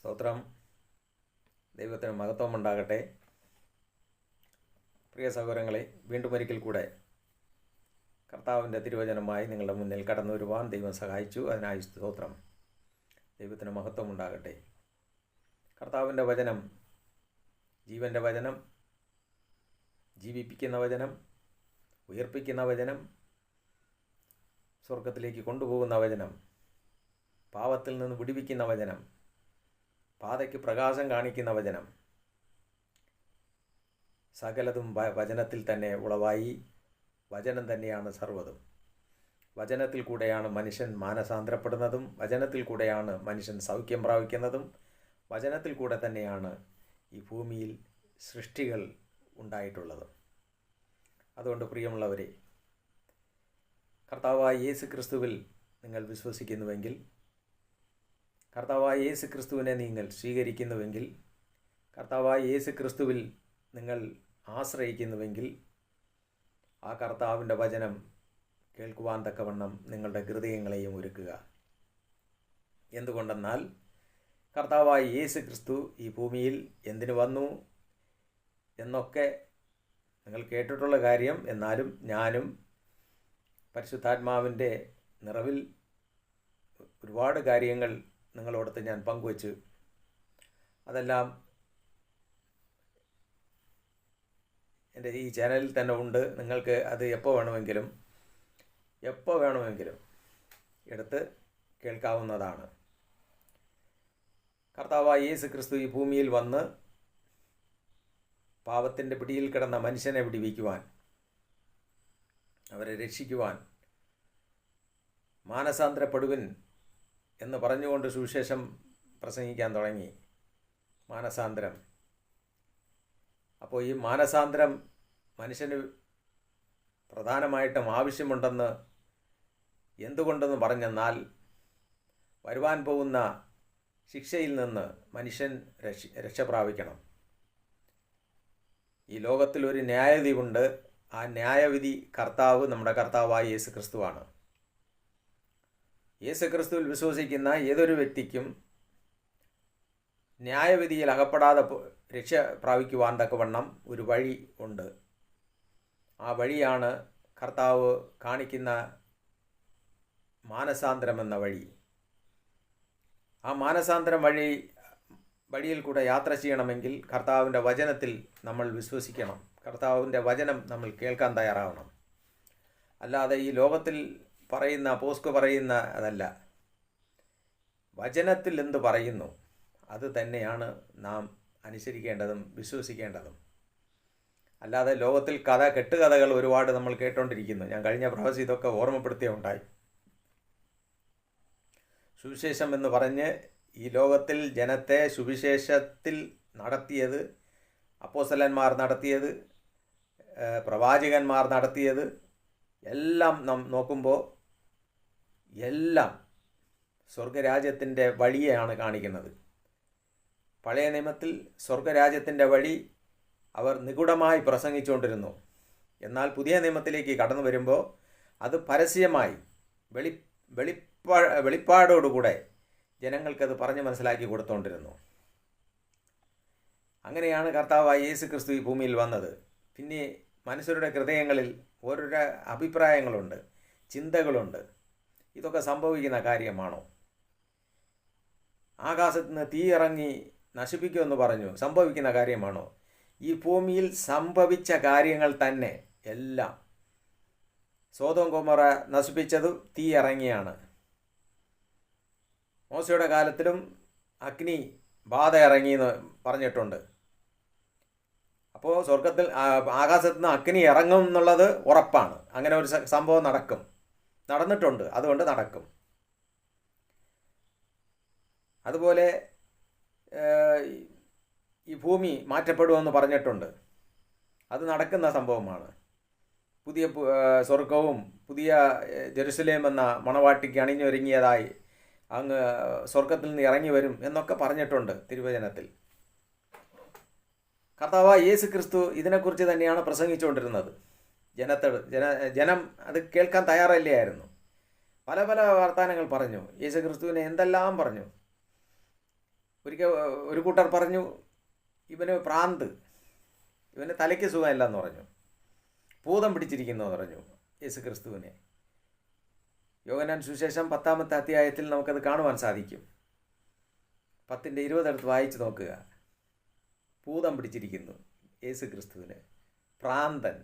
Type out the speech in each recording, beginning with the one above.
സ്തോത്രം. ദൈവത്തിന് മഹത്വം ഉണ്ടാകട്ടെ. പ്രിയ സഹോദരങ്ങളെ, വീണ്ടും ഒരിക്കൽ കൂടെ കർത്താവിൻ്റെ തിരുവചനമായി നിങ്ങളുടെ മുന്നിൽ കടന്നു വരുവാൻ ദൈവം സഹായിച്ചു. അതിനായി സ്തോത്രം. ദൈവത്തിന് മഹത്വം ഉണ്ടാകട്ടെ. കർത്താവിൻ്റെ വചനം ജീവൻ്റെ വചനം, ജീവിപ്പിക്കുന്ന വചനം, ഉയർപ്പിക്കുന്ന വചനം, സ്വർഗത്തിലേക്ക് കൊണ്ടുപോകുന്ന വചനം, പാപത്തിൽ നിന്ന് വിടുവിക്കുന്ന വചനം, പാതയ്ക്ക് പ്രകാശം കാണിക്കുന്ന വചനം, സകലതും വചനത്തിൽ തന്നെ ഉളവായി. വചനം തന്നെയാണ് സർവ്വതും. വചനത്തിൽ കൂടെയാണ് മനുഷ്യൻ മാനസാന്തരപ്പെടുന്നതും, വചനത്തിൽ കൂടെയാണ് മനുഷ്യൻ സൗഖ്യം പ്രാപിക്കുന്നതും, വചനത്തിൽ കൂടെ തന്നെയാണ് ഈ ഭൂമിയിൽ സൃഷ്ടികൾ ഉണ്ടായിട്ടുള്ളതും. അതുകൊണ്ട് പ്രിയമുള്ളവരെ, കർത്താവായ യേശു ക്രിസ്തുവിൽ നിങ്ങൾ വിശ്വസിക്കുന്നുവെങ്കിൽ, കർത്താവായ യേശു ക്രിസ്തുവിനെ നിങ്ങൾ സ്വീകരിക്കുന്നുവെങ്കിൽ, കർത്താവായ യേശു ക്രിസ്തുവിൽ നിങ്ങൾ ആശ്രയിക്കുന്നുവെങ്കിൽ, ആ കർത്താവിൻ്റെ വചനം കേൾക്കുവാൻ തക്കവണ്ണം നിങ്ങളുടെ ഹൃദയങ്ങളെയും ഒരുക്കുക. എന്തുകൊണ്ടെന്നാൽ കർത്താവായ യേശു ക്രിസ്തു ഈ ഭൂമിയിൽ എന്തിനു വന്നു എന്നൊക്കെ നിങ്ങൾ കേട്ടിട്ടുള്ള കാര്യം. എന്നാലും ഞാനും പരിശുദ്ധാത്മാവിൻ്റെ നിറവിൽ ഒരുപാട് കാര്യങ്ങൾ നിങ്ങളോടത്ത് ഞാൻ പങ്കുവച്ചു. അതെല്ലാം എൻ്റെ ഈ ചാനലിൽ തന്നെ ഉണ്ട്. നിങ്ങൾക്ക് അത് എപ്പോൾ വേണമെങ്കിലും എടുത്ത് കേൾക്കാവുന്നതാണ്. കർത്താവായ യേശു ക്രിസ്തു ഈ ഭൂമിയിൽ വന്ന് പാപത്തിൻ്റെ പിടിയിൽ കിടന്ന മനുഷ്യനെ വിടുവിക്കുവാൻ, അവരെ രക്ഷിക്കുവാൻ, മാനസാന്തരപ്പെടുവിൻ എന്ന് പറഞ്ഞുകൊണ്ട് സുവിശേഷം പ്രസംഗിക്കാൻ തുടങ്ങി. മാനസാന്തരം. അപ്പോൾ ഈ മാനസാന്തരം മനുഷ്യന് പ്രധാനമായിട്ടും ആവശ്യമുണ്ടെന്ന് എന്തുകൊണ്ടെന്ന് പറഞ്ഞെന്നാൽ, വരുവാൻ പോകുന്ന ശിക്ഷയിൽ നിന്ന് മനുഷ്യൻ രക്ഷ പ്രാപിക്കണം. ഈ ലോകത്തിൽ ഒരു ന്യായവിധിയുണ്ട്. ആ ന്യായവിധി നമ്മുടെ കർത്താവായ യേശു ക്രിസ്തുവാണ്. യേശു ക്രിസ്തുവിൽ വിശ്വസിക്കുന്ന ഏതൊരു വ്യക്തിക്കും ന്യായവിധിയിൽ അകപ്പെടാതെ രക്ഷ പ്രാപിക്കുവാൻ തക്കവണ്ണം ഒരു വഴി ഉണ്ട്. ആ വഴിയാണ് കർത്താവ് കാണിക്കുന്ന മാനസാന്തരം എന്ന വഴി. ആ മാനസാന്തരം വഴിയിൽ കൂടെ യാത്ര ചെയ്യണമെങ്കിൽ കർത്താവിൻ്റെ വചനത്തിൽ നമ്മൾ വിശ്വസിക്കണം. കർത്താവിൻ്റെ വചനം നമ്മൾ കേൾക്കാൻ തയ്യാറാവണം. അല്ലാതെ ഈ ലോകത്തിൽ പറയുന്ന പോസ്കോ പറയുന്ന അതല്ല. വചനത്തിൽ എന്ത് പറയുന്നു അത് തന്നെയാണ് നാം അനുസരിക്കേണ്ടതും വിശ്വസിക്കേണ്ടതും. അല്ലാതെ ലോകത്തിൽ കെട്ടുകഥകൾ ഒരുപാട് നമ്മൾ കേട്ടുകൊണ്ടിരിക്കുന്നു. ഞാൻ കഴിഞ്ഞ പ്രാവശ്യം ഇതൊക്കെ ഓർമ്മപ്പെടുത്തിയുണ്ടായി. സുവിശേഷം എന്ന് പറഞ്ഞ് ഈ ലോകത്തിൽ ജനത്തെ സുവിശേഷത്തിൽ നടത്തിയത്, അപ്പോസ്തലന്മാർ നടത്തിയത്, പ്രവാചകന്മാർ നടത്തിയത് എല്ലാം നാം നോക്കുമ്പോൾ എല്ലാം സ്വർഗരാജ്യത്തിൻ്റെ വഴിയെയാണ് കാണിക്കുന്നത്. പഴയ നിയമത്തിൽ സ്വർഗരാജ്യത്തിൻ്റെ വഴി അവർ നിഗൂഢമായി പ്രസംഗിച്ചുകൊണ്ടിരുന്നു. എന്നാൽ പുതിയ നിയമത്തിലേക്ക് കടന്നു വരുമ്പോൾ അത് പരസ്യമായി വെളിപ്പാടോടുകൂടെ ജനങ്ങൾക്കത് പറഞ്ഞ് മനസ്സിലാക്കി കൊടുത്തുകൊണ്ടിരുന്നു. അങ്ങനെയാണ് കർത്താവായ യേശു ക്രിസ്തു ഈ ഭൂമിയിൽ വന്നത്. പിന്നെ മനുഷ്യരുടെ ഹൃദയങ്ങളിൽ ഓരോരോ അഭിപ്രായങ്ങളുണ്ട്, ചിന്തകളുണ്ട്. ഇതൊക്കെ സംഭവിക്കുന്ന കാര്യമാണോ? ആകാശത്ത് നിന്ന് തീ ഇറങ്ങി നശിപ്പിക്കുമെന്ന് പറഞ്ഞു. സംഭവിക്കുന്ന കാര്യമാണോ? ഈ ഭൂമിയിൽ സംഭവിച്ച കാര്യങ്ങൾ തന്നെ എല്ലാം. സോദോം ഗൊമോറ നശിപ്പിച്ചത് തീ ഇറങ്ങിയാണ്. മോശയുടെ കാലത്തിലും അഗ്നി ബാധ ഇറങ്ങിയെന്ന് പറഞ്ഞിട്ടുണ്ട്. അപ്പോൾ സ്വർഗത്തിൽ ആകാശത്ത് നിന്ന് അഗ്നി ഇറങ്ങും എന്നുള്ളത് ഉറപ്പാണ്. അങ്ങനെ ഒരു സംഭവം നടന്നിട്ടുണ്ട്. അതുകൊണ്ട് നടക്കും. അതുപോലെ ഈ ഭൂമി മാറ്റപ്പെടുമെന്ന് പറഞ്ഞിട്ടുണ്ട്. അത് നടക്കുന്ന സംഭവമാണ്. പുതിയ സ്വർഗവും പുതിയ ജെറുസലേം എന്ന മണവാട്ടിക്ക് അണിഞ്ഞൊരുങ്ങിയതായി അങ്ങ് സ്വർഗത്തിൽ നിന്ന് ഇറങ്ങി വരും എന്നൊക്കെ പറഞ്ഞിട്ടുണ്ട് തിരുവചനത്തിൽ. കർത്താവായ യേശു ക്രിസ്തു ഇതിനെക്കുറിച്ച് തന്നെയാണ് പ്രസംഗിച്ചുകൊണ്ടിരുന്നത്. ജനം അത് കേൾക്കാൻ തയ്യാറല്ലായിരുന്നു. പല വർത്തമാനങ്ങൾ പറഞ്ഞു. യേശു ക്രിസ്തുവിനെ എന്തെല്ലാം പറഞ്ഞു. ഒരിക്കൽ ഒരു കൂട്ടർ പറഞ്ഞു, ഇവന് ഭ്രാന്ത്, ഇവന് തലയ്ക്ക് സുഖമില്ലെന്ന് പറഞ്ഞു, ഭൂതം പിടിച്ചിരിക്കുന്നു എന്ന് പറഞ്ഞു യേശു ക്രിസ്തുവിനെ. യോഹന്നാൻ സുവിശേഷം 10-ാമത്തെ അധ്യായത്തിൽ നമുക്കത് കാണുവാൻ സാധിക്കും. 10:20 എടുത്ത് വായിച്ച് നോക്കുക. ഭൂതം പിടിച്ചിരിക്കുന്നു യേശു ക്രിസ്തുവിന്, ഭ്രാന്തൻ.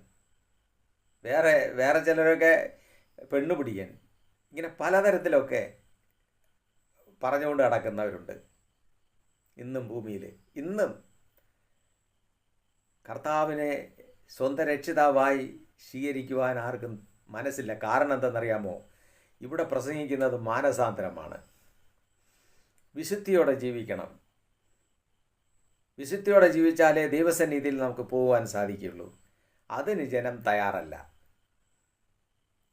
വേറെ ചിലരൊക്കെ പെണ്ണുപിടിയൻ, ഇങ്ങനെ പലതരത്തിലൊക്കെ പറഞ്ഞുകൊണ്ട് നടക്കുന്നവരുണ്ട് ഇന്നും ഭൂമിയിൽ. ഇന്നും കർത്താവിനെ സ്വന്തം രക്ഷിതാവായി സ്വീകരിക്കുവാൻ ആർക്കും മനസ്സില്ല. കാരണം എന്തെന്നറിയാമോ? ഇവിടെ പ്രസംഗിക്കുന്നത് മാനസാന്തരമാണ്. വിശുദ്ധിയോടെ ജീവിക്കണം. വിശുദ്ധിയോടെ ജീവിച്ചാലേ ദൈവസന്നിധിയിൽ നമുക്ക് പോകുവാൻ സാധിക്കുള്ളൂ. അതിന് ജനം തയ്യാറല്ല.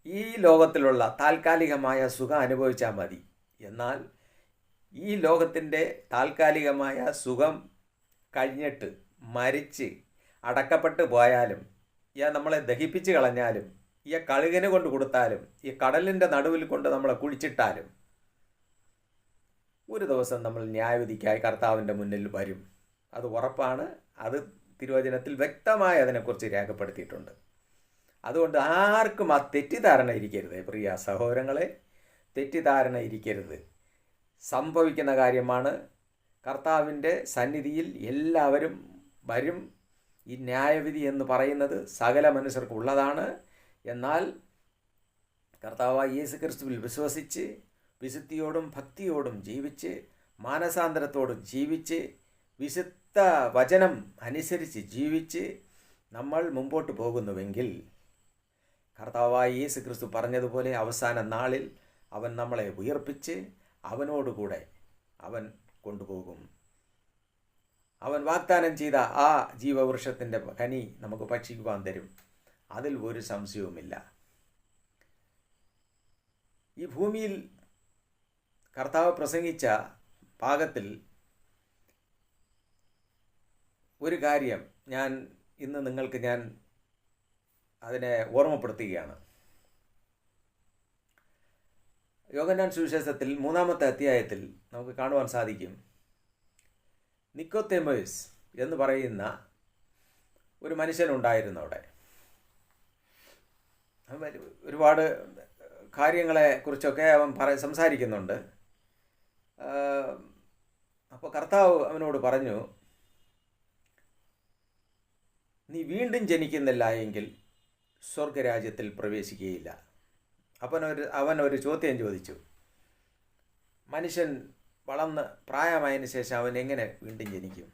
ഈ ലോകത്തിലുള്ള താൽക്കാലികമായ സുഖം അനുഭവിച്ചാൽ മതി. എന്നാൽ ഈ ലോകത്തിൻ്റെ താൽക്കാലികമായ സുഖം കഴിഞ്ഞിട്ട് മരിച്ച് അടക്കപ്പെട്ട് പോയാലും, നമ്മളെ ദഹിപ്പിച്ച് കളഞ്ഞാലും, ഈ കഴുകന് കൊണ്ട് കൊടുത്താലും, ഈ കടലിൻ്റെ നടുവിൽ കൊണ്ട് നമ്മളെ കുഴിച്ചിട്ടാലും, ഒരു ദിവസം നമ്മൾ ന്യായവിധിക്കായി കർത്താവിൻ്റെ മുന്നിൽ വരും. അത് ഉറപ്പാണ്. അത് തിരുവചനത്തിൽ വ്യക്തമായി അതിനെക്കുറിച്ച് രേഖപ്പെടുത്തിയിട്ടുണ്ട്. അതുകൊണ്ട് ആർക്കും ആ തെറ്റിദ്ധാരണ ഇരിക്കരുത്. പ്രിയ സഹോദരങ്ങളെ, തെറ്റിദ്ധാരണ ഇരിക്കരുത്. സംഭവിക്കുന്ന കാര്യമാണ്. കർത്താവിൻ്റെ സന്നിധിയിൽ എല്ലാവരും വരും. ഈ ന്യായവിധി എന്ന് പറയുന്നത് സകല മനുഷ്യർക്കുള്ളതാണ്. എന്നാൽ കർത്താവായ യേശു ക്രിസ്തുവിൽ വിശ്വസിച്ച് വിശുദ്ധിയോടും ഭക്തിയോടും ജീവിച്ച് മാനസാന്തരത്തോടും ജീവിച്ച് വിശുദ്ധ വചനം അനുസരിച്ച് ജീവിച്ച് നമ്മൾ മുമ്പോട്ട് പോകുന്നുവെങ്കിൽ കർത്താവായ യേശു ക്രിസ്തു പറഞ്ഞതുപോലെ അവസാന നാളിൽ അവൻ നമ്മളെ ഉയർപ്പിച്ച് അവനോടുകൂടെ അവൻ കൊണ്ടുപോകും. അവൻ വാഗ്ദാനം ചെയ്ത ആ ജീവവൃക്ഷത്തിൻ്റെ കനി നമുക്ക് ഭക്ഷിക്കുവാൻ തരും. അതിൽ ഒരു സംശയവുമില്ല. ഈ ഭൂമിയിൽ കർത്താവ് പ്രസംഗിച്ച ഭാഗത്തിൽ ഒരു കാര്യം ഇന്ന് നിങ്ങൾക്ക് ഞാൻ അതിനെ ഓർമ്മപ്പെടുത്തുകയാണ്. യോഹന്നാൻ സുവിശേഷത്തിൽ 3-ാമത്തെ അധ്യായത്തിൽ നമുക്ക് കാണുവാൻ സാധിക്കും, നിക്കോദേമോസ് എന്ന് പറയുന്ന ഒരു മനുഷ്യനുണ്ടായിരുന്നു. അവിടെ ഒരുപാട് കാര്യങ്ങളെ കുറിച്ചൊക്കെ അവൻ സംസാരിക്കുന്നുണ്ട്. അപ്പോൾ കർത്താവ് അവനോട് പറഞ്ഞു, നീ വീണ്ടും ജനിക്കുന്നില്ല എങ്കിൽ സ്വർഗരാജ്യത്തിൽ പ്രവേശിക്കുകയില്ല. അവൻ ഒരു ചോദ്യം ചോദിച്ചു. മനുഷ്യൻ വളർന്ന് പ്രായമായതിനു ശേഷം അവൻ എങ്ങനെ വീണ്ടും ജനിക്കും?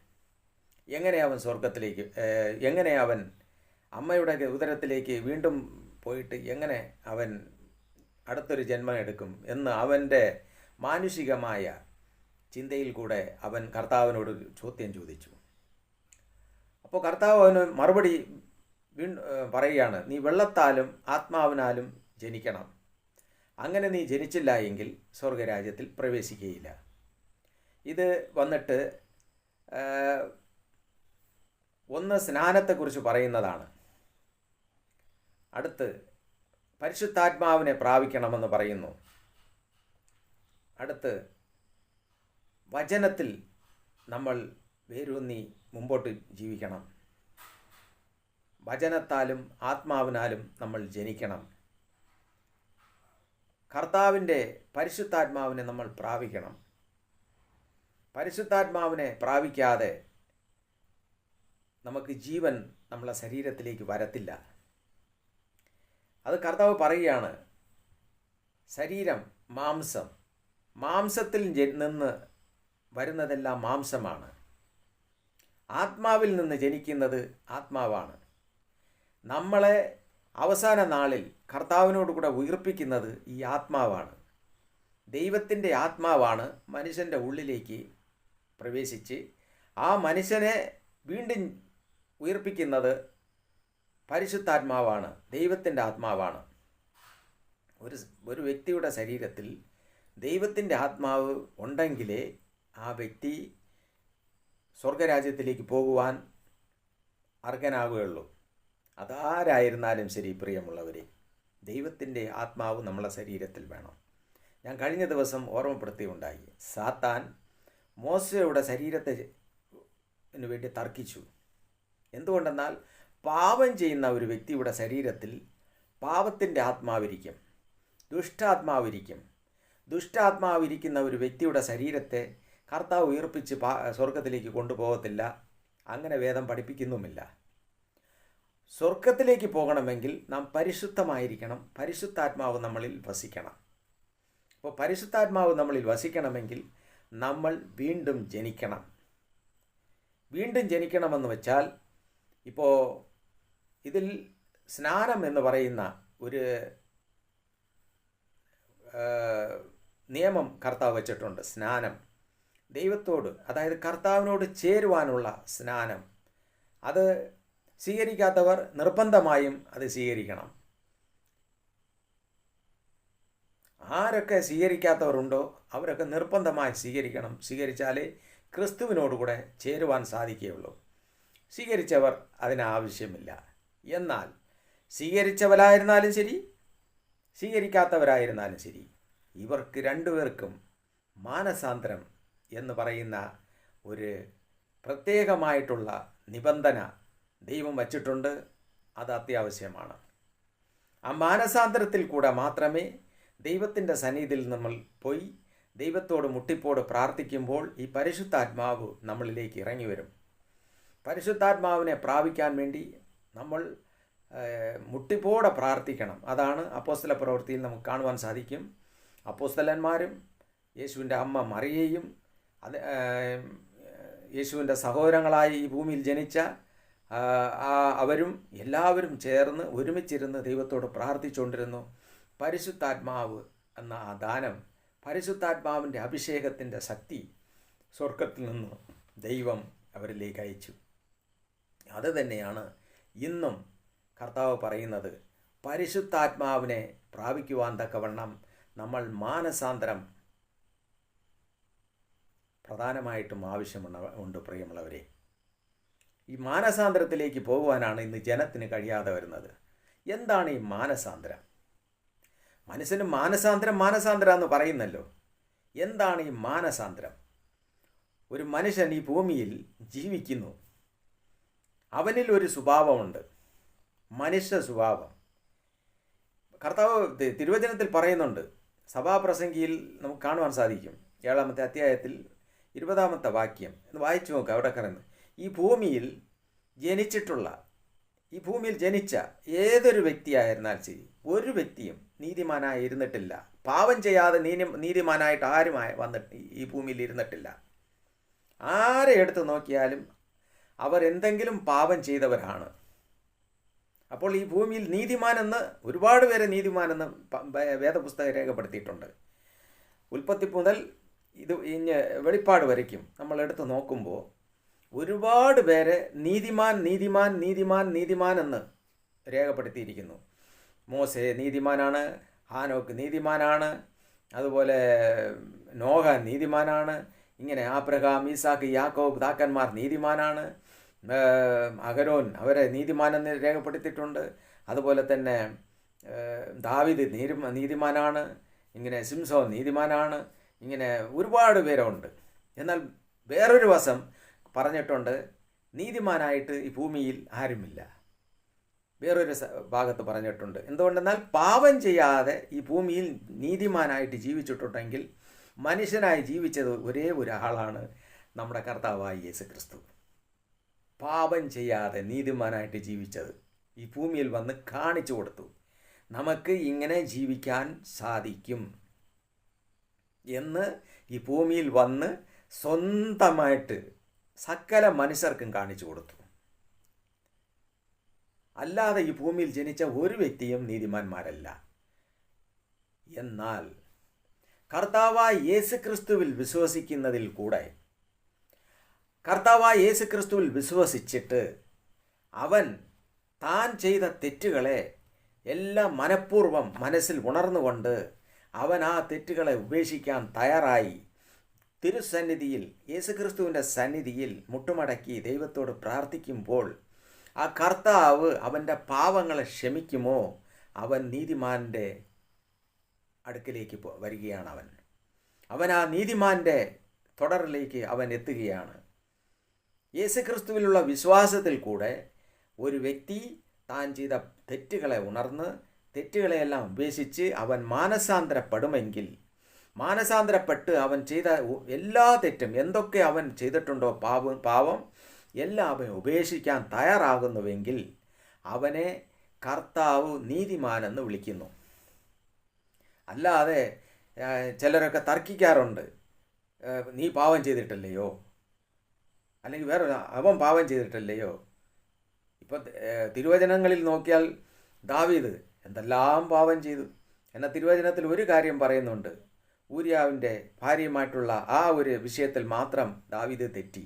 എങ്ങനെ അവൻ സ്വർഗത്തിലേക്ക്, എങ്ങനെ അവൻ അമ്മയുടെ ഉദരത്തിലേക്ക് വീണ്ടും പോയിട്ട് എങ്ങനെ അവൻ അടുത്തൊരു ജന്മം എടുക്കും എന്ന് അവൻ്റെ മാനുഷികമായ ചിന്തയിൽ കൂടെ അവൻ കർത്താവിനോട് ചോദ്യം ചോദിച്ചു. അപ്പോൾ കർത്താവ് അവന് മറുപടി പറയുകയാണ്, നീ വെള്ളത്താലും ആത്മാവിനാലും ജനിക്കണം. അങ്ങനെ നീ ജനിച്ചില്ല എങ്കിൽ സ്വർഗരാജ്യത്തിൽ പ്രവേശിക്കുകയില്ല. ഇത് വന്നിട്ട് ഒന്ന് സ്നാനത്തെക്കുറിച്ച് പറയുന്നതാണ്. അടുത്ത് പരിശുദ്ധാത്മാവിനെ പ്രാപിക്കണമെന്ന് പറയുന്നു. അടുത്ത് വചനത്തിൽ നമ്മൾ വേരൂന്നി മുമ്പോട്ട് ജീവിക്കണം. വചനത്താലും ആത്മാവിനാലും നമ്മൾ ജനിക്കണം. കർത്താവിൻ്റെ പരിശുദ്ധാത്മാവിനെ നമ്മൾ പ്രാപിക്കണം. പരിശുദ്ധാത്മാവിനെ പ്രാപിക്കാതെ നമുക്ക് ജീവൻ നമ്മളെ ശരീരത്തിലേക്ക് വരത്തില്ല. അത് കർത്താവ് പറയുകയാണ്, ശരീരം മാംസത്തിൽ നിന്ന് വരുന്നതെല്ലാം മാംസമാണ്, ആത്മാവിൽ നിന്ന് ജനിക്കുന്നത് ആത്മാവാണ്. നമ്മളെ അവസാന നാളിൽ കർത്താവിനോട് കൂടെ ഉയർപ്പിക്കുന്നത് ഈ ആത്മാവാണ്. ദൈവത്തിൻ്റെ ആത്മാവാണ് മനുഷ്യൻ്റെ ഉള്ളിലേക്ക് പ്രവേശിച്ച് ആ മനുഷ്യനെ വീണ്ടും ഉയർപ്പിക്കുന്നത് പരിശുദ്ധാത്മാവാണ്, ദൈവത്തിൻ്റെ ആത്മാവാണ്. ഒരു വ്യക്തിയുടെ ശരീരത്തിൽ ദൈവത്തിൻ്റെ ആത്മാവ് ഉണ്ടെങ്കിലേ ആ വ്യക്തി സ്വർഗരാജ്യത്തിലേക്ക് പോകുവാൻ അർഹനാകുകയുള്ളൂ. അതാരായിരുന്നാലും ശരി, പ്രിയമുള്ളവരെ, ദൈവത്തിൻ്റെ ആത്മാവ് നമ്മളെ ശരീരത്തിൽ വേണം. ഞാൻ കഴിഞ്ഞ ദിവസം ഓർമ്മപ്പെടുത്തിയുണ്ടായി, സാത്താൻ മോശയുടെ ശരീരത്തിന് വേണ്ടി തർക്കിച്ചു. എന്തുകൊണ്ടെന്നാൽ പാപം ചെയ്യുന്ന ഒരു വ്യക്തിയുടെ ശരീരത്തിൽ പാപത്തിൻ്റെ ആത്മാവിരിക്കും, ദുഷ്ടാത്മാവിരിക്കും. ദുഷ്ടാത്മാവിരിക്കുന്ന ഒരു വ്യക്തിയുടെ ശരീരത്തെ കർത്താവ് ഉയർപ്പിച്ച് സ്വർഗത്തിലേക്ക് കൊണ്ടുപോകത്തില്ല. അങ്ങനെ വേദം പഠിപ്പിക്കുന്നുമില്ല. സ്വർഗത്തിലേക്ക് പോകണമെങ്കിൽ നാം പരിശുദ്ധമായിരിക്കണം. പരിശുദ്ധാത്മാവ് നമ്മളിൽ വസിക്കണം. അപ്പോൾ പരിശുദ്ധാത്മാവ് നമ്മളിൽ വസിക്കണമെങ്കിൽ നമ്മൾ വീണ്ടും ജനിക്കണം. വീണ്ടും ജനിക്കണമെന്ന് വെച്ചാൽ, ഇപ്പോൾ ഇതിൽ സ്നാനം എന്ന് പറയുന്ന ഒരു നിയമം കർത്താവ് വച്ചിട്ടുണ്ട്. സ്നാനം ദൈവത്തോട്, അതായത് കർത്താവിനോട് ചേരുവാനുള്ള സ്നാനം. അത് സ്വീകരിക്കാത്തവർ നിർബന്ധമായും അത് സ്വീകരിക്കണം. ആരൊക്കെ സ്വീകരിക്കാത്തവരുണ്ടോ അവരൊക്കെ നിർബന്ധമായി സ്വീകരിക്കണം. സ്വീകരിച്ചാലേ ക്രിസ്തുവിനോടുകൂടെ ചേരുവാൻ സാധിക്കുകയുള്ളൂ. സ്വീകരിച്ചവർ അതിനാവശ്യമില്ല. എന്നാൽ സ്വീകരിച്ചവരായിരുന്നാലും ശരി, സ്വീകരിക്കാത്തവരായിരുന്നാലും ശരി, ഇവർക്ക് രണ്ടുപേർക്കും മാനസാന്തരം എന്ന് പറയുന്ന ഒരു പ്രത്യേകമായിട്ടുള്ള നിബന്ധന ദൈവം വച്ചിട്ടുണ്ട്. അത് അത്യാവശ്യമാണ്. ആ മാനസാന്തരത്തിൽ കൂടെ മാത്രമേ ദൈവത്തിൻ്റെ സന്നിധിയിൽ നമ്മൾ പോയി ദൈവത്തോട് മുട്ടിപ്പോട് പ്രാർത്ഥിക്കുമ്പോൾ ഈ പരിശുദ്ധാത്മാവ് നമ്മളിലേക്ക് ഇറങ്ങി വരും. പരിശുദ്ധാത്മാവിനെ പ്രാപിക്കാൻ വേണ്ടി നമ്മൾ മുട്ടിപ്പോടെ പ്രാർത്ഥിക്കണം. അതാണ് അപ്പോസ്തല പ്രവൃത്തിയിൽ നമുക്ക് കാണുവാൻ സാധിക്കും. അപ്പോസ്തലന്മാരും യേശുവിൻ്റെ അമ്മ മറിയയും യേശുവിൻ്റെ സഹോദരങ്ങളായി ഈ ഭൂമിയിൽ ജനിച്ച അവരും എല്ലാവരും ചേർന്ന് ഒരുമിച്ചിരുന്ന് ദൈവത്തോട് പ്രാർത്ഥിച്ചുകൊണ്ടിരുന്നു. പരിശുദ്ധാത്മാവ് എന്ന ആ ദാനം, പരിശുദ്ധാത്മാവിൻ്റെ അഭിഷേകത്തിൻ്റെ ശക്തി സ്വർഗത്തിൽ നിന്ന് ദൈവം അവരിലേക്ക് അയച്ചു. അത് തന്നെയാണ് ഇന്നും കർത്താവ് പറയുന്നത്. പരിശുദ്ധാത്മാവിനെ പ്രാപിക്കുവാൻ തക്കവണ്ണം നമ്മൾ മാനസാന്തരം പ്രധാനമായിട്ടും ആവശ്യമുണ്ട്. പ്രിയമുള്ളവരെ, ഈ മാനസാന്തരത്തിലേക്ക് പോകുവാനാണ് ഇന്ന് ജനത്തിന് കഴിയാതെ വരുന്നത്. എന്താണ് ഈ മാനസാന്തരം? മനുഷ്യന് മാനസാന്തരം എന്ന് പറയുന്നല്ലോ. എന്താണ് ഈ മാനസാന്തരം? ഒരു മനുഷ്യൻ ഈ ഭൂമിയിൽ ജീവിക്കുന്നു. അവനിൽ ഒരു സ്വഭാവമുണ്ട്, മനുഷ്യ സ്വഭാവം. കർത്താവ് തിരുവചനത്തിൽ പറയുന്നുണ്ട്. സഭാപ്രസംഗിയിൽ നമുക്ക് കാണുവാൻ സാധിക്കും. 7-ാമത്തെ അധ്യായത്തിൽ 20-ാമത്തെ വാക്യം വായിച്ചു നോക്കുക. അവിടെ പറയുന്നത്, ഈ ഭൂമിയിൽ ജനിച്ച ഏതൊരു വ്യക്തിയായിരുന്നാൽ ശരി, ഒരു വ്യക്തിയും നീതിമാനായി ഇരുന്നിട്ടില്ല. പാപം ചെയ്യാതെ നീതിമാനായിട്ട് ആരും വന്നിട്ട് ഈ ഭൂമിയിൽ ഇരുന്നിട്ടില്ല. ആരെ എടുത്ത് നോക്കിയാലും അവർ എന്തെങ്കിലും പാപം ചെയ്തവരാണ്. അപ്പോൾ ഈ ഭൂമിയിൽ നീതിമാനെന്ന് ഒരുപാട് പേരെ നീതിമാനെന്ന് വേദപുസ്തകം രേഖപ്പെടുത്തിയിട്ടുണ്ട്. ഉൽപ്പത്തി മുതൽ ഇത് വെളിപ്പാട് വരയ്ക്കും നമ്മൾ എടുത്ത് നോക്കുമ്പോൾ ഒരുപാട് പേരെ നീതിമാൻ എന്ന് രേഖപ്പെടുത്തിയിരിക്കുന്നു. മോശെ നീതിമാനാണ്, ഹാനോക്ക് നീതിമാനാണ്, അതുപോലെ നോഹ നീതിമാനാണ്. ഇങ്ങനെ ആബ്രഹാം, ഈസാക്ക്, യാക്കോബ് പിതാക്കന്മാർ നീതിമാനാണ്. അഹരോൻ അവരെ നീതിമാനെന്ന് രേഖപ്പെടുത്തിയിട്ടുണ്ട്. അതുപോലെ തന്നെ ദാവീദ് നീതിമാനാണ്. ഇങ്ങനെ സിംസോൻ നീതിമാനാണ്. ഇങ്ങനെ ഒരുപാട് പേരുണ്ട്. എന്നാൽ വേറൊരു വശം പറഞ്ഞിട്ടുണ്ട്, നീതിമാനായിട്ട് ഈ ഭൂമിയിൽ ആരുമില്ല. വേറൊരു ഭാഗത്ത് പറഞ്ഞിട്ടുണ്ട്. എന്തുകൊണ്ടെന്നാൽ പാപം ചെയ്യാതെ ഈ ഭൂമിയിൽ നീതിമാനായിട്ട് ജീവിച്ചിട്ടുണ്ടെങ്കിൽ മനുഷ്യനായി ജീവിച്ചത് ഒരേ ഒരാളാണ്, നമ്മുടെ കർത്താവായ യേശു ക്രിസ്തു. പാപം ചെയ്യാതെ നീതിമാനായിട്ട് ജീവിച്ചത് ഈ ഭൂമിയിൽ വന്ന് കാണിച്ചു കൊടുത്തു. നമുക്ക് ഇങ്ങനെ ജീവിക്കാൻ സാധിക്കും എന്ന് ഈ ഭൂമിയിൽ വന്ന് സ്വന്തമായിട്ട് സകല മനുഷ്യർക്കും കാണിച്ചു കൊടുത്തു. അല്ലാതെ ഈ ഭൂമിയിൽ ജനിച്ച ഒരു വ്യക്തിയും നീതിമാന്മാരല്ല. എന്നാൽ കർത്താവായ യേശു ക്രിസ്തുവിൽ വിശ്വസിക്കുന്നതിൽ കൂടെ, കർത്താവായ യേശു ക്രിസ്തുവിൽ വിശ്വസിച്ചിട്ട് അവൻ താൻ ചെയ്ത തെറ്റുകളെ എല്ലാം മനഃപൂർവ്വം മനസ്സിൽ ഉണർന്നുകൊണ്ട് അവൻ ആ തെറ്റുകളെ ഉപേക്ഷിക്കാൻ തയ്യാറായി തിരുസന്നിധിയിൽ, യേശുക്രിസ്തുവിൻ്റെ സന്നിധിയിൽ മുട്ടുമടക്കി ദൈവത്തോട് പ്രാർത്ഥിക്കുമ്പോൾ ആ കർത്താവ് അവൻ്റെ പാവങ്ങളെ ക്ഷമിക്കുമോ? അവൻ നീതിമാൻ്റെ അടുക്കിലേക്ക് വരികയാണ്. അവൻ ആ നീതിമാൻ്റെ തുടറിലേക്ക് അവൻ എത്തുകയാണ്. യേശുക്രിസ്തുവിലുള്ള വിശ്വാസത്തിൽ കൂടെ ഒരു വ്യക്തി താൻ ചെയ്ത തെറ്റുകളെ ഉണർന്ന് തെറ്റുകളെയെല്ലാം ഉപേക്ഷിച്ച് അവൻ മാനസാന്തരപ്പെടുമെങ്കിൽ, മാനസാന്തരപ്പെട്ട് അവൻ ചെയ്ത എല്ലാ തെറ്റും എന്തൊക്കെ അവൻ ചെയ്തിട്ടുണ്ടോ പാവം എല്ലാം അവൻ ഉപേക്ഷിക്കാൻ തയ്യാറാകുന്നുവെങ്കിൽ അവനെ കർത്താവ് നീതിമാനെന്ന് വിളിക്കുന്നു. അല്ലാതെ ചിലരൊക്കെ തർക്കിക്കാറുണ്ട്, നീ പാവം ചെയ്തിട്ടില്ലയോ, അല്ലെങ്കിൽ വേറെ അവൻ പാവം ചെയ്തിട്ടില്ലയോ. ഇപ്പം തിരുവചനങ്ങളിൽ നോക്കിയാൽ ദാവീദ് എന്തെല്ലാം പാവം ചെയ്തു. എന്നാൽ തിരുവചനത്തിൽ ഒരു കാര്യം പറയുന്നുണ്ട്, ഊരിയാവിൻ്റെ ഭാര്യയുമായിട്ടുള്ള ആ ഒരു വിഷയത്തിൽ മാത്രം ദാവീദ് തെറ്റി.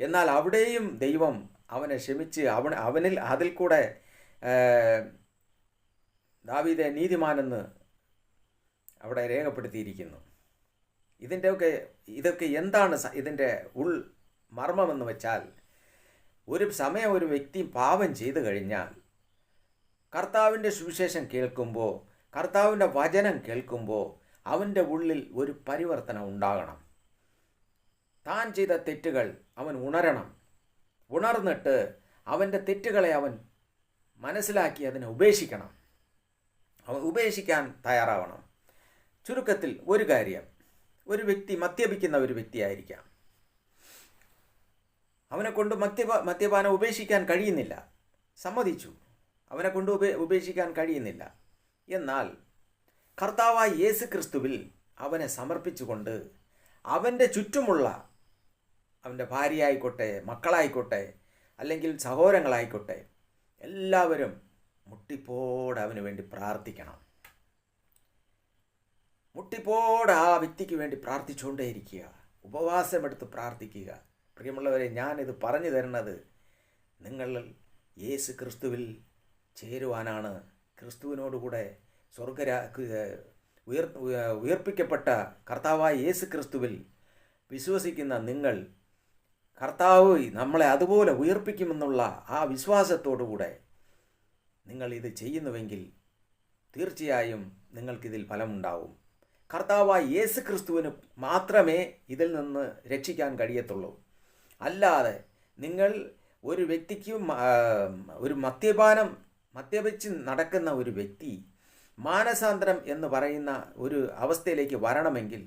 എന്നാൽ അവിടെയും ദൈവം അവനെ ക്ഷമിച്ച് അവനിൽ അതിൽ കൂടെ ദാവീദെ നീതിമാനെന്ന് അവിടെ രേഖപ്പെടുത്തിയിരിക്കുന്നു. ഇതൊക്കെ എന്താണ് ഇതിൻ്റെ ഉൾ മർമ്മമെന്ന് വെച്ചാൽ, ഒരു സമയം ഒരു വ്യക്തി പാപം ചെയ്തു കഴിഞ്ഞാൽ കർത്താവിൻ്റെ സുവിശേഷം കേൾക്കുമ്പോൾ, കർത്താവിൻ്റെ വചനം കേൾക്കുമ്പോൾ അവൻ്റെ ഉള്ളിൽ ഒരു പരിവർത്തനം ഉണ്ടാകണം. താൻ ചെയ്ത തെറ്റുകൾ അവൻ ഉണരണം. ഉണർന്നിട്ട് അവൻ്റെ തെറ്റുകളെ അവൻ മനസ്സിലാക്കി അതിനെ ഉപേക്ഷിക്കണം. അവൻ ഉപേക്ഷിക്കാൻ തയ്യാറാവണം. ചുരുക്കത്തിൽ ഒരു കാര്യം, ഒരു വ്യക്തി മദ്യപിക്കുന്ന ഒരു വ്യക്തിയായിരിക്കാം. അവനെക്കൊണ്ട് മദ്യപാനം ഉപേക്ഷിക്കാൻ കഴിയുന്നില്ല, സമ്മതിച്ചു, അവനെക്കൊണ്ട് ഉപേക്ഷിക്കാൻ കഴിയുന്നില്ല. എന്നാൽ കർത്താവായ യേശുക്രിസ്തുവിൽ അവനെ സമർപ്പിച്ചുകൊണ്ട് അവൻ്റെ ചുറ്റുമുള്ള അവൻ്റെ ഭാര്യയായിക്കോട്ടെ, മക്കളായിക്കോട്ടെ, അല്ലെങ്കിൽ സഹോദരങ്ങളായിക്കോട്ടെ, എല്ലാവരും മുട്ടിപ്പോടെ അവന് വേണ്ടി പ്രാർത്ഥിക്കണം. മുട്ടിപ്പോടെ ആ വ്യക്തിക്ക് വേണ്ടി പ്രാർത്ഥിച്ചുകൊണ്ടേയിരിക്കുക, ഉപവാസമെടുത്ത് പ്രാർത്ഥിക്കുക. പ്രിയമുള്ളവരെ, ഞാനിത് പറഞ്ഞു തരുന്നത് നിങ്ങൾ യേശു ക്രിസ്തുവിൽ ചേരുവാനാണ്. ക്രിസ്തുവിനോടുകൂടെ ഉയർപ്പിക്കപ്പെട്ട കർത്താവായ യേശു ക്രിസ്തുവിൽ വിശ്വസിക്കുന്ന നിങ്ങൾ, കർത്താവ് നമ്മളെ അതുപോലെ ഉയർപ്പിക്കുമെന്നുള്ള ആ വിശ്വാസത്തോടുകൂടെ നിങ്ങൾ ഇത് ചെയ്യുന്നുവെങ്കിൽ തീർച്ചയായും നിങ്ങൾക്കിതിൽ ഫലമുണ്ടാവും. കർത്താവായ യേശു ക്രിസ്തുവിന് മാത്രമേ ഇതിൽ നിന്ന് രക്ഷിക്കാൻ കഴിയത്തുള്ളൂ. നിങ്ങൾ ഒരു വ്യക്തിക്ക് ഒരു മദ്യപിച്ച് നടക്കുന്ന ഒരു വ്യക്തി മാനസാന്തരം എന്ന് പറയുന്ന ഒരു അവസ്ഥയിലേക്ക് വരണമെങ്കിൽ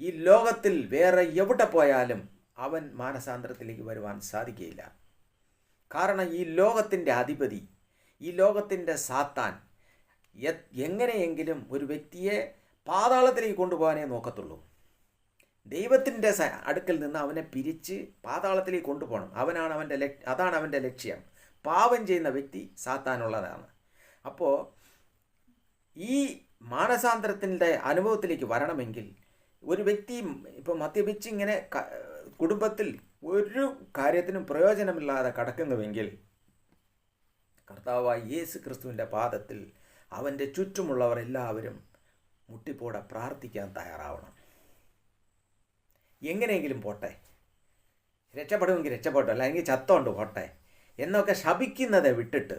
ഈ ലോകത്തിൽ വേറെ എവിടെ പോയാലും അവൻ മാനസാന്തരത്തിലേക്ക് വരുവാൻ സാധിക്കുകയില്ല. കാരണം ഈ ലോകത്തിൻ്റെ അധിപതി, ഈ ലോകത്തിൻ്റെ സാത്താൻ എങ്ങനെയെങ്കിലും ഒരു വ്യക്തിയെ പാതാളത്തിലേക്ക് കൊണ്ടുപോകാനേ നോക്കത്തുള്ളൂ. ദൈവത്തിൻ്റെ അടുക്കൽ നിന്ന് അവനെ പിരിച്ച് പാതാളത്തിലേക്ക് കൊണ്ടുപോകണം. അതാണ് അവൻ്റെ ലക്ഷ്യം. പാപം ചെയ്യുന്ന വ്യക്തി സാത്താനുള്ളതാണ്. അപ്പോൾ ഈ മാനസാന്തരത്തിൻ്റെ അനുഭവത്തിലേക്ക് വരണമെങ്കിൽ ഒരു വ്യക്തി ഇപ്പോൾ മദ്യപിച്ച് ഇങ്ങനെ കുടുംബത്തിൽ ഒരു കാര്യത്തിനും പ്രയോജനമില്ലാതെ കടക്കുന്നുവെങ്കിൽ കർത്താവായ യേശു ക്രിസ്തുവിൻ്റെ പാദത്തിൽ അവൻ്റെ ചുറ്റുമുള്ളവർ എല്ലാവരും മുട്ടിപ്പോടെ പ്രാർത്ഥിക്കാൻ തയ്യാറാവണം. എങ്ങനെയെങ്കിലും പോട്ടെ, രക്ഷപ്പെടുമെങ്കിൽ രക്ഷപ്പെട്ടു, അല്ലെങ്കിൽ ചത്തോണ്ട് പോട്ടെ എന്നൊക്കെ ശപിക്കുന്നതെ വിട്ടിട്ട്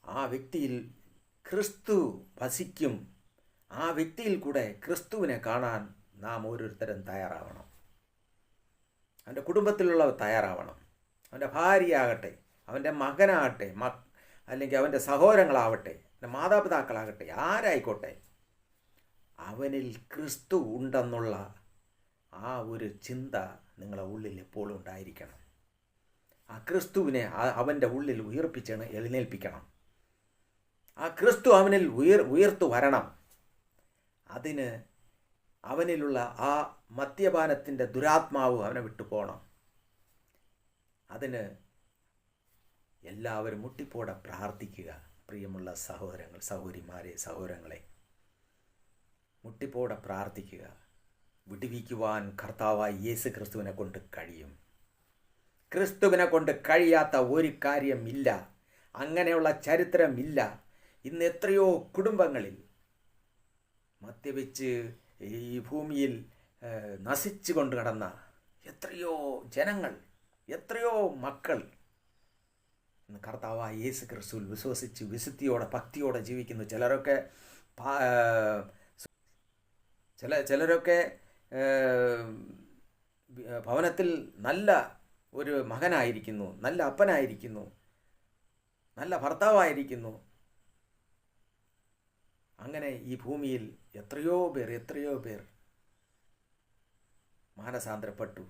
ആ വ്യക്തിയിൽ ക്രിസ്തു വസിക്കും. ആ വ്യക്തിയിൽ കൂടെ ക്രിസ്തുവിനെ കാണാൻ നാം ഓരോരുത്തരും തയ്യാറാവണം. അവൻ്റെ കുടുംബത്തിലുള്ളവർ തയ്യാറാവണം. അവൻ്റെ ഭാര്യയാകട്ടെ, അവൻ്റെ മകനാകട്ടെ, അല്ലെങ്കിൽ അവൻ്റെ സഹോദരങ്ങളാവട്ടെ, അവൻ്റെ മാതാപിതാക്കളാകട്ടെ, ആരായിക്കോട്ടെ, അവനിൽ ക്രിസ്തു ഉണ്ടെന്നുള്ള ആ ഒരു ചിന്ത നിങ്ങളുടെ ഉള്ളിൽ എപ്പോഴും ഉണ്ടായിരിക്കണം. ആ ക്രിസ്തുവിനെ അവൻ്റെ ഉള്ളിൽ എഴുന്നേൽപ്പിക്കണം. ആ ക്രിസ്തു അവനിൽ ഉയർത്തു വരണം. അതിന് അവനിലുള്ള ആ മദ്യപാനത്തിൻ്റെ ദുരാത്മാവ് അവനെ വിട്ടു പോകണം. അതിന് എല്ലാവരും മുട്ടിപ്പോടെ പ്രാർത്ഥിക്കുക. പ്രിയമുള്ള സഹോദരങ്ങളെ മുട്ടിപ്പോടെ പ്രാർത്ഥിക്കുക. വിടുവിക്കുവാൻ കർത്താവായ യേശു ക്രിസ്തുവിനെ കൊണ്ട് കഴിയും. ക്രിസ്തുവിനെ കൊണ്ട് കഴിയാത്ത ഒരു കാര്യമില്ല. അങ്ങനെയുള്ള ചരിത്രമില്ല. ഇന്ന് എത്രയോ കുടുംബങ്ങളിൽ മദ്യപിച്ച് ഈ ഭൂമിയിൽ നശിച്ചു കൊണ്ട് കിടന്ന എത്രയോ ജനങ്ങൾ, എത്രയോ മക്കൾ ഇന്ന് കർത്താവായ യേശു ക്രിസ്തുവിൽ വിശ്വസിച്ച് വിശുദ്ധിയോടെ ഭക്തിയോടെ ജീവിക്കുന്നു. ചിലരൊക്കെ ഭവനത്തിൽ നല്ല ഒരു മകനായിരിക്കുന്നു, നല്ല അപ്പനായിരിക്കുന്നു, നല്ല ഭർത്താവായിരിക്കുന്നു. അങ്ങനെ ഈ ഭൂമിയിൽ എത്രയോ പേർ മാനസാന്തരപ്പെട്ടു.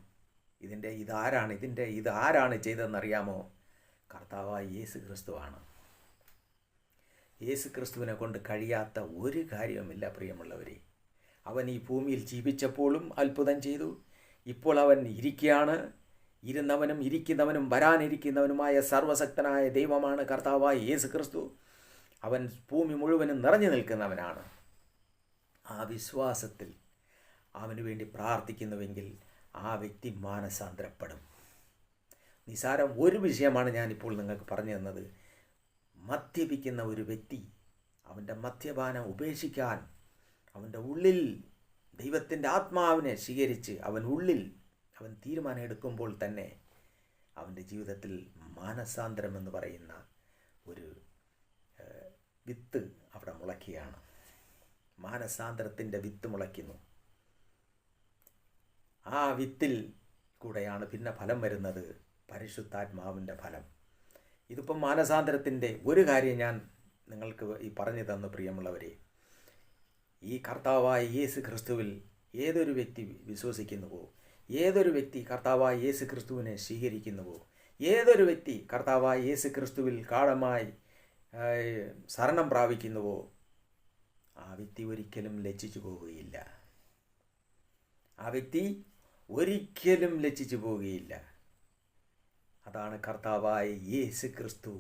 ഇതാരാണ് ചെയ്തതെന്നറിയാമോ? കർത്താവായ യേശു ക്രിസ്തുവാണ്. യേശു ക്രിസ്തുവിനെ കൊണ്ട് കഴിയാത്ത ഒരു കാര്യവുമില്ല പ്രിയമുള്ളവരെ. അവൻ ഈ ഭൂമിയിൽ ജീവിച്ചപ്പോഴും അത്ഭുതം ചെയ്തു. ഇപ്പോൾ അവൻ ഇരിക്കുകയാണ്. ഇരുന്നവനും ഇരിക്കുന്നവനും വരാനിരിക്കുന്നവനുമായ സർവശക്തനായ ദൈവമാണ് കർത്താവായ യേശു ക്രിസ്തു. അവൻ ഭൂമി മുഴുവനും നിറഞ്ഞു നിൽക്കുന്നവനാണ്. ആ വിശ്വാസത്തിൽ അവന് വേണ്ടി പ്രാർത്ഥിക്കുന്നുവെങ്കിൽ ആ വ്യക്തി മാനസാന്തരപ്പെടും. നിസാരം ഒരു വിഷയമാണ് ഞാനിപ്പോൾ നിങ്ങൾക്ക് പറഞ്ഞു തന്നത്. മദ്യപിക്കുന്ന ഒരു വ്യക്തി അവൻ്റെ മദ്യപാനം ഉപേക്ഷിക്കാൻ അവൻ്റെ ഉള്ളിൽ ദൈവത്തിൻ്റെ ആത്മാവിനെ സ്വീകരിച്ച് അവൻ തീരുമാനം എടുക്കുമ്പോൾ തന്നെ അവൻ്റെ ജീവിതത്തിൽ മാനസാന്തരം എന്ന് പറയുന്ന ഒരു വിത്ത് അവിടെ മുളയ്ക്കുകയാണ്. മാനസാന്തരത്തിൻ്റെ വിത്ത് മുളയ്ക്കുന്നു. ആ വിത്തിൽ കൂടെയാണ് പിന്നെ ഫലം വരുന്നത്, പരിശുദ്ധാത്മാവിൻ്റെ ഫലം. ഇതിപ്പം മാനസാന്തരത്തിൻ്റെ ഒരു കാര്യം ഞാൻ നിങ്ങൾക്ക് ഈ പറഞ്ഞു തന്നു പ്രിയമുള്ളവരെ. ഈ കർത്താവായ യേശു ക്രിസ്തുവിൽ ഏതൊരു വ്യക്തി വിശ്വസിക്കുന്നുവോ, ഏതൊരു വ്യക്തി കർത്താവായ യേശു ക്രിസ്തുവിനെ സ്വീകരിക്കുന്നുവോ, ഏതൊരു വ്യക്തി കർത്താവായ യേശു ക്രിസ്തുവിൽ ഗാഢമായി ശരണം പ്രാപിക്കുന്നുവോ, ആ വ്യക്തി ഒരിക്കലും ലജ്ജിച്ചു പോവുകയില്ല. ആ വ്യക്തി ഒരിക്കലും ലജ്ജിച്ചു പോവുകയില്ല. അതാണ് കർത്താവായ യേശു ക്രിസ്തു.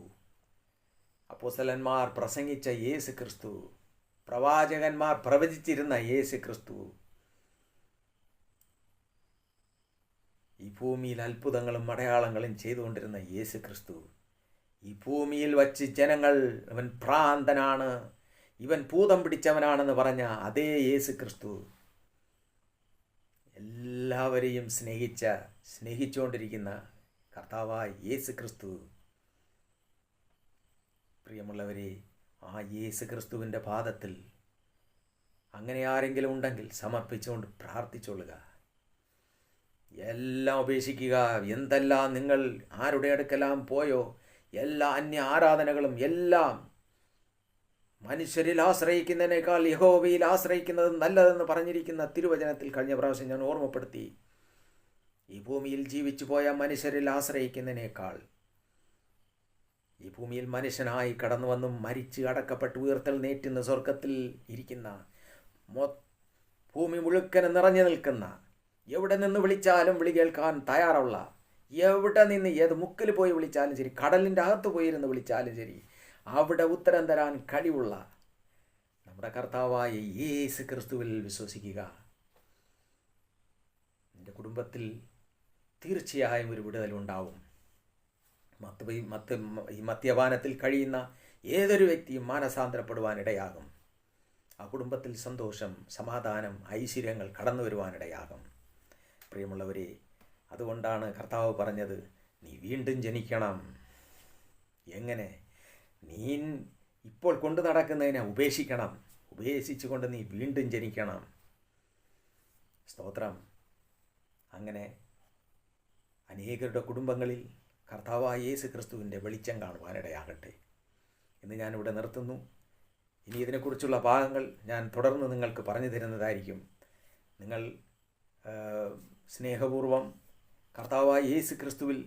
അപ്പോസ്തലന്മാർ പ്രസംഗിച്ച യേശു ക്രിസ്തു, പ്രവാചകന്മാർ പ്രവചിച്ചിരുന്ന യേശു ക്രിസ്തു, ഈ ഭൂമിയിൽ അത്ഭുതങ്ങളും അടയാളങ്ങളും ചെയ്തുകൊണ്ടിരുന്ന യേശു ക്രിസ്തു, ഈ ഭൂമിയിൽ വച്ച് ജനങ്ങൾ ഇവൻ ഭ്രാന്തനാണ്, ഇവൻ ഭൂതം പിടിച്ചവനാണെന്ന് പറഞ്ഞ അതേ യേശു ക്രിസ്തു എല്ലാവരെയും സ്നേഹിച്ചുകൊണ്ടിരിക്കുന്ന കർത്താവായ യേശു ക്രിസ്തു. പ്രിയമുള്ളവരെ, ആ യേശു ക്രിസ്തുവിൻ്റെ പാദത്തിൽ അങ്ങനെ ആരെങ്കിലും ഉണ്ടെങ്കിൽ സമർപ്പിച്ചുകൊണ്ട് പ്രാർത്ഥിച്ചോളുക. എല്ലാം ഉപേക്ഷിക്കുക. എന്തെല്ലാം നിങ്ങൾ ആരുടെ അടുക്കെല്ലാം പോയോ, എല്ലാ അന്യ ആരാധനകളും എല്ലാം മനുഷ്യരിൽ ആശ്രയിക്കുന്നതിനേക്കാൾ യഹോവയിൽ ആശ്രയിക്കുന്നത് നല്ലതെന്ന് പറഞ്ഞിരിക്കുന്ന തിരുവചനത്തിൽ കഴിഞ്ഞ പ്രാവശ്യം ഞാൻ ഓർമ്മപ്പെടുത്തി. ഈ ഭൂമിയിൽ ജീവിച്ചു പോയ മനുഷ്യരിൽ ആശ്രയിക്കുന്നതിനേക്കാൾ ഈ ഭൂമിയിൽ മനുഷ്യനായി കടന്നു വന്നും മരിച്ച് അടക്കപ്പെട്ട് ഉയർത്തെഴുന്നേറ്റുന്ന സ്വർഗത്തിൽ ഇരിക്കുന്ന ഭൂമി മുഴുക്കനെ നിറഞ്ഞു നിൽക്കുന്ന, എവിടെ നിന്ന് വിളിച്ചാലും വിളി കേൾക്കാൻ തയ്യാറുള്ള, എവിടെ നിന്ന് ഏത് മുക്കിൽ പോയി വിളിച്ചാലും ശരി, കടലിൻ്റെ അകത്ത് പോയിരുന്ന് വിളിച്ചാലും ശരി, അവിടെ ഉത്തരം തരാൻ കഴിവുള്ള നമ്മുടെ കർത്താവായ യേശു ക്രിസ്തുവിൽ വിശ്വസിക്കുക. നിൻ്റെ കുടുംബത്തിൽ തീർച്ചയായും ഒരു വിടുതലുണ്ടാവും. ഈ മദ്യപാനത്തിൽ കഴിയുന്ന ഏതൊരു വ്യക്തിയും മാനസാന്തരപ്പെടുവാനിടയാകും. ആ കുടുംബത്തിൽ സന്തോഷം, സമാധാനം, ഐശ്വര്യങ്ങൾ കടന്നു വരുവാനിടയാകും. പ്രിയമുള്ളവരെ, അതുകൊണ്ടാണ് കർത്താവ് പറഞ്ഞത്, നീ വീണ്ടും ജനിക്കണം. എങ്ങനെ? നീ ഇപ്പോൾ കൊണ്ടു നടക്കുന്നതിനെ ഉപേക്ഷിക്കണം. ഉപേക്ഷിച്ചുകൊണ്ട് നീ വീണ്ടും ജനിക്കണം. സ്തോത്രം. അങ്ങനെ അനേകരുടെ കുടുംബങ്ങളിൽ കർത്താവായ യേശു ക്രിസ്തുവിൻ്റെ വെളിച്ചം കാണുവാനിടയാകട്ടെ എന്ന് ഞാനിവിടെ നിർത്തുന്നു. ഇനി ഇതിനെക്കുറിച്ചുള്ള ഭാഗങ്ങൾ ഞാൻ തുടർന്ന് നിങ്ങൾക്ക് പറഞ്ഞു തരുന്നതായിരിക്കും. നിങ്ങൾ സ്നേഹപൂർവം കർത്താവായ യേശു ക്രിസ്തുവിൽ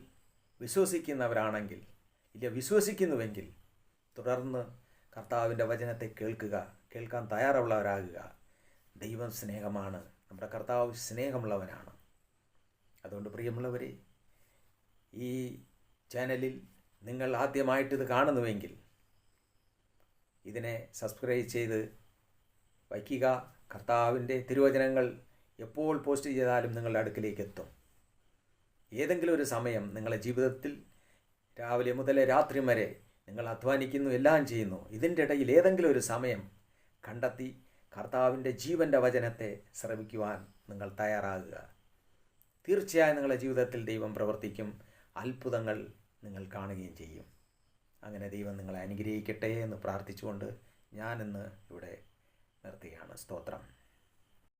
വിശ്വസിക്കുന്നവരാണെങ്കിൽ, വിശ്വസിക്കുന്നുവെങ്കിൽ തുടർന്ന് കർത്താവിൻ്റെ വചനത്തെ കേൾക്കാൻ തയ്യാറുള്ളവരാകുക. ദൈവം സ്നേഹമാണ്. നമ്മുടെ കർത്താവ് സ്നേഹമുള്ളവനാണ്. അതുകൊണ്ട് പ്രിയമുള്ളവരെ, ഈ ചാനലിൽ നിങ്ങൾ ആദ്യമായിട്ടിത് കാണുന്നുവെങ്കിൽ ഇതിനെ സബ്സ്ക്രൈബ് ചെയ്ത് വയ്ക്കുക. കർത്താവിൻ്റെ തിരുവചനങ്ങൾ എപ്പോൾ പോസ്റ്റ് ചെയ്താലും നിങ്ങളുടെ അടുക്കിലേക്ക് എത്തും. ഏതെങ്കിലും ഒരു സമയം നിങ്ങളുടെ ജീവിതത്തിൽ രാവിലെ മുതൽ രാത്രി വരെ നിങ്ങൾ അധ്വാനിക്കുന്നു, എല്ലാം ചെയ്യുന്നു. ഇതിൻ്റെ ഇടയിൽ ഏതെങ്കിലും ഒരു സമയം കണ്ടെത്തി കർത്താവിൻ്റെ ജീവൻ്റെ വചനത്തെ ശ്രവിക്കുവാൻ നിങ്ങൾ തയ്യാറാകുക. തീർച്ചയായും നിങ്ങളുടെ ജീവിതത്തിൽ ദൈവം പ്രവർത്തിക്കും. അത്ഭുതങ്ങൾ നിങ്ങൾ കാണുകയും ചെയ്യും. അങ്ങനെ ദൈവം നിങ്ങളെ അനുഗ്രഹിക്കട്ടെ എന്ന് പ്രാർത്ഥിച്ചുകൊണ്ട് ഞാനിന്ന് ഇവിടെ നിർത്തുകയാണ്. സ്തോത്രം.